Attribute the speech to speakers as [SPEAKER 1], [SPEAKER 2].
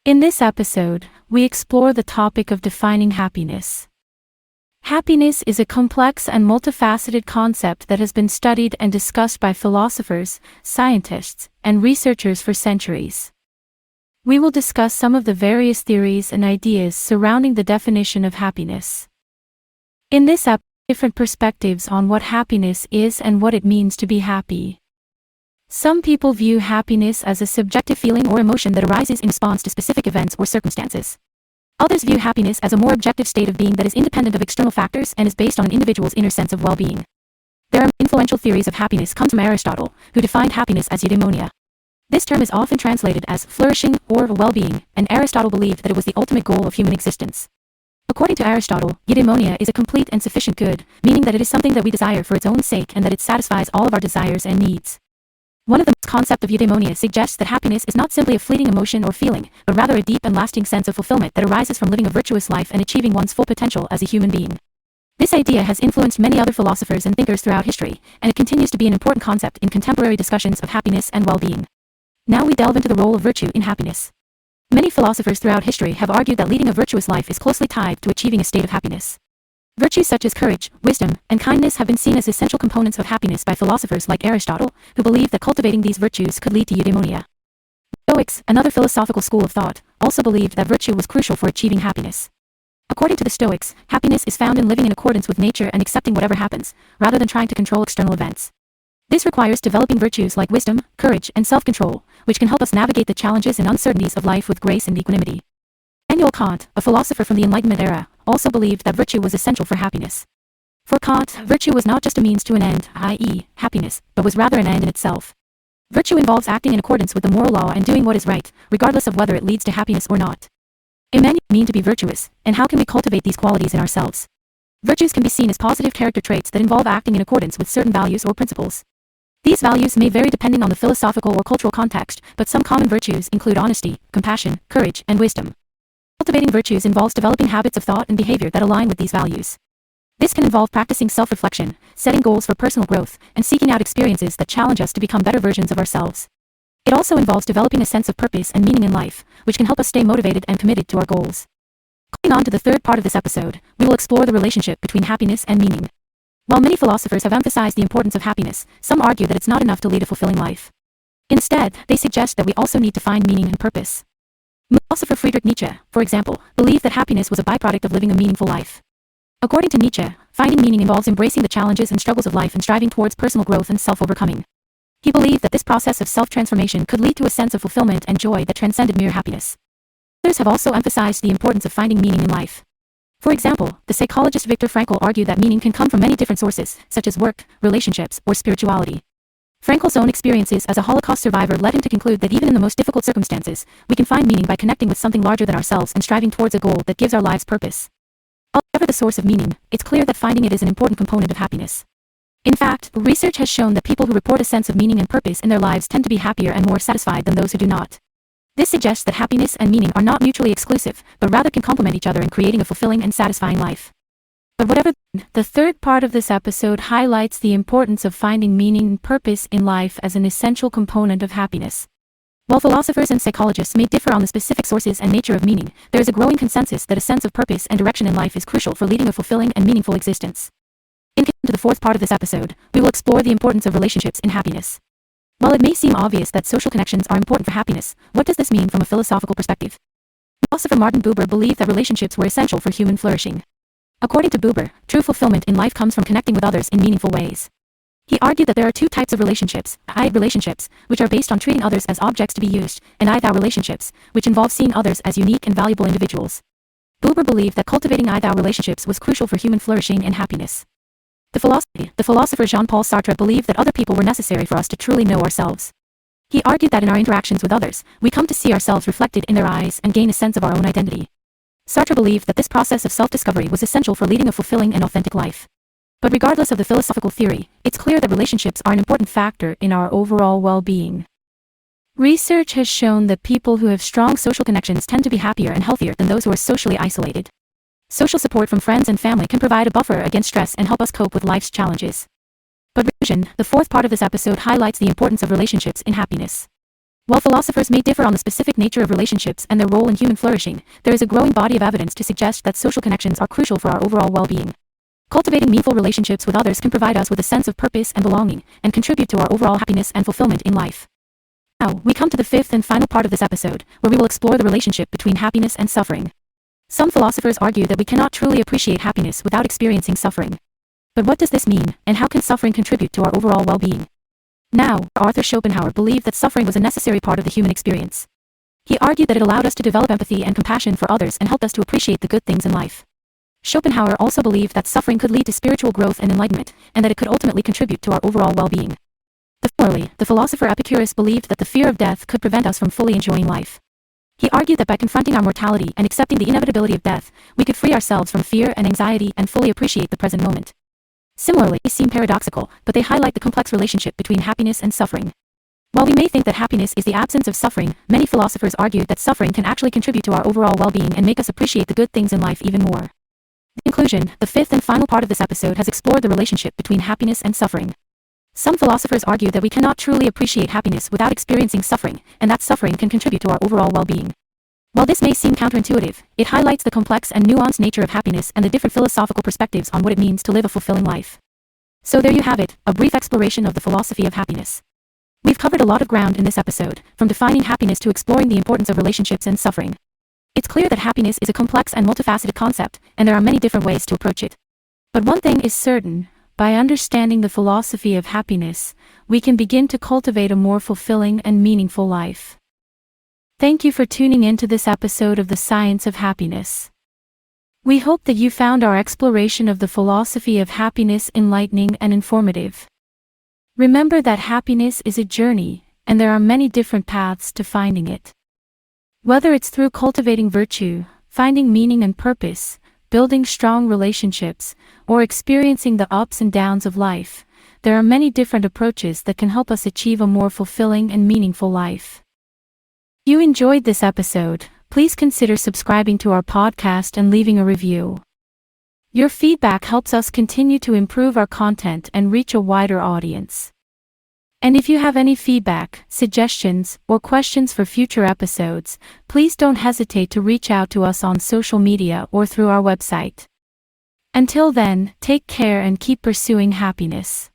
[SPEAKER 1] In this episode, we explore the topic of defining happiness. Happiness is a complex and multifaceted concept that has been studied and discussed by philosophers, scientists, and researchers for centuries. We will discuss some of the various theories and ideas surrounding the definition of happiness. In this episode, different perspectives on what happiness is and what it means to be happy. Some people view happiness as a subjective feeling or emotion that arises in response to specific events or circumstances. Others view happiness as a more objective state of being that is independent of external factors and is based on an individual's inner sense of well-being. There are influential theories of happiness comes from Aristotle, who defined happiness as eudaimonia. This term is often translated as flourishing or well-being, and Aristotle believed that it was the ultimate goal of human existence. According to Aristotle, eudaimonia is a complete and sufficient good, meaning that it is something that we desire for its own sake and that it satisfies all of our desires and needs. One of the concepts of eudaimonia suggests that happiness is not simply a fleeting emotion or feeling, but rather a deep and lasting sense of fulfillment that arises from living a virtuous life and achieving one's full potential as a human being. This idea has influenced many other philosophers and thinkers throughout history, and it continues to be an important concept in contemporary discussions of happiness and well-being. Now we delve into the role of virtue in happiness. Many philosophers throughout history have argued that leading a virtuous life is closely tied to achieving a state of happiness. Virtues such as courage, wisdom, and kindness have been seen as essential components of happiness by philosophers like Aristotle, who believed that cultivating these virtues could lead to eudaimonia. Stoics, another philosophical school of thought, also believed that virtue was crucial for achieving happiness. According to the Stoics, happiness is found in living in accordance with nature and accepting whatever happens, rather than trying to control external events. This requires developing virtues like wisdom, courage, and self-control, which can help us navigate the challenges and uncertainties of life with grace and equanimity. Immanuel Kant, a philosopher from the Enlightenment era, also believed that virtue was essential for happiness. For Kant, virtue was not just a means to an end, i.e., happiness, but was rather an end in itself. Virtue involves acting in accordance with the moral law and doing what is right, regardless of whether it leads to happiness or not. Immanuel mean to be virtuous, and how can we cultivate these qualities in ourselves? Virtues can be seen as positive character traits that involve acting in accordance with certain values or principles. These values may vary depending on the philosophical or cultural context, but some common virtues include honesty, compassion, courage, and wisdom. Cultivating virtues involves developing habits of thought and behavior that align with these values. This can involve practicing self-reflection, setting goals for personal growth, and seeking out experiences that challenge us to become better versions of ourselves. It also involves developing a sense of purpose and meaning in life, which can help us stay motivated and committed to our goals. Going on to the third part of this episode, we will explore the relationship between happiness and meaning. While many philosophers have emphasized the importance of happiness, some argue that it's not enough to lead a fulfilling life. Instead, they suggest that we also need to find meaning and purpose. Philosopher Friedrich Nietzsche, for example, believed that happiness was a byproduct of living a meaningful life. According to Nietzsche, finding meaning involves embracing the challenges and struggles of life and striving towards personal growth and self-overcoming. He believed that this process of self-transformation could lead to a sense of fulfillment and joy that transcended mere happiness. Others have also emphasized the importance of finding meaning in life. For example, the psychologist Viktor Frankl argued that meaning can come from many different sources, such as work, relationships, or spirituality. Frankl's own experiences as a Holocaust survivor led him to conclude that even in the most difficult circumstances, we can find meaning by connecting with something larger than ourselves and striving towards a goal that gives our lives purpose. Whatever the source of meaning, it's clear that finding it is an important component of happiness. In fact, research has shown that people who report a sense of meaning and purpose in their lives tend to be happier and more satisfied than those who do not. This suggests that happiness and meaning are not mutually exclusive, but rather can complement each other in creating a fulfilling and satisfying life. But whatever, the third part of this episode highlights the importance of finding meaning and purpose in life as an essential component of happiness. While philosophers and psychologists may differ on the specific sources and nature of meaning, there is a growing consensus that a sense of purpose and direction in life is crucial for leading a fulfilling and meaningful existence. In conclusion to the fourth part of this episode, we will explore the importance of relationships in happiness. While it may seem obvious that social connections are important for happiness, what does this mean from a philosophical perspective? Philosopher Martin Buber believed that relationships were essential for human flourishing. According to Buber, true fulfillment in life comes from connecting with others in meaningful ways. He argued that there are two types of relationships: I relationships, which are based on treating others as objects to be used, and I-thou relationships, which involve seeing others as unique and valuable individuals. Buber believed that cultivating I-thou relationships was crucial for human flourishing and happiness. The philosopher Jean-Paul Sartre believed that other people were necessary for us to truly know ourselves. He argued that in our interactions with others, we come to see ourselves reflected in their eyes and gain a sense of our own identity. Sartre believed that this process of self-discovery was essential for leading a fulfilling and authentic life. But regardless of the philosophical theory, it's clear that relationships are an important factor in our overall well-being. Research has shown that people who have strong social connections tend to be happier and healthier than those who are socially isolated. Social support from friends and family can provide a buffer against stress and help us cope with life's challenges. But the fourth part of this episode highlights the importance of relationships in happiness. While philosophers may differ on the specific nature of relationships and their role in human flourishing, there is a growing body of evidence to suggest that social connections are crucial for our overall well-being. Cultivating meaningful relationships with others can provide us with a sense of purpose and belonging, and contribute to our overall happiness and fulfillment in life. Now, we come to the fifth and final part of this episode, where we will explore the relationship between happiness and suffering. Some philosophers argue that we cannot truly appreciate happiness without experiencing suffering. But what does this mean, and how can suffering contribute to our overall well-being? Now, Arthur Schopenhauer believed that suffering was a necessary part of the human experience. He argued that it allowed us to develop empathy and compassion for others and helped us to appreciate the good things in life. Schopenhauer also believed that suffering could lead to spiritual growth and enlightenment, and that it could ultimately contribute to our overall well-being. Similarly, the philosopher Epicurus believed that the fear of death could prevent us from fully enjoying life. He argued that by confronting our mortality and accepting the inevitability of death, we could free ourselves from fear and anxiety and fully appreciate the present moment. Similarly, these seem paradoxical, but they highlight the complex relationship between happiness and suffering. While we may think that happiness is the absence of suffering, many philosophers argued that suffering can actually contribute to our overall well-being and make us appreciate the good things in life even more. In conclusion, the fifth and final part of this episode has explored the relationship between happiness and suffering. Some philosophers argue that we cannot truly appreciate happiness without experiencing suffering, and that suffering can contribute to our overall well-being. While this may seem counterintuitive, it highlights the complex and nuanced nature of happiness and the different philosophical perspectives on what it means to live a fulfilling life. So there you have it, a brief exploration of the philosophy of happiness. We've covered a lot of ground in this episode, from defining happiness to exploring the importance of relationships and suffering. It's clear that happiness is a complex and multifaceted concept, and there are many different ways to approach it. But one thing is certain: by understanding the philosophy of happiness, we can begin to cultivate a more fulfilling and meaningful life. Thank you for tuning in to this episode of The Science of Happiness. We hope that you found our exploration of the philosophy of happiness enlightening and informative. Remember that happiness is a journey, and there are many different paths to finding it. Whether it's through cultivating virtue, finding meaning and purpose, building strong relationships, or experiencing the ups and downs of life, there are many different approaches that can help us achieve a more fulfilling and meaningful life. If you enjoyed this episode, please consider subscribing to our podcast and leaving a review. Your feedback helps us continue to improve our content and reach a wider audience. And if you have any feedback, suggestions, or questions for future episodes, please don't hesitate to reach out to us on social media or through our website. Until then, take care and keep pursuing happiness.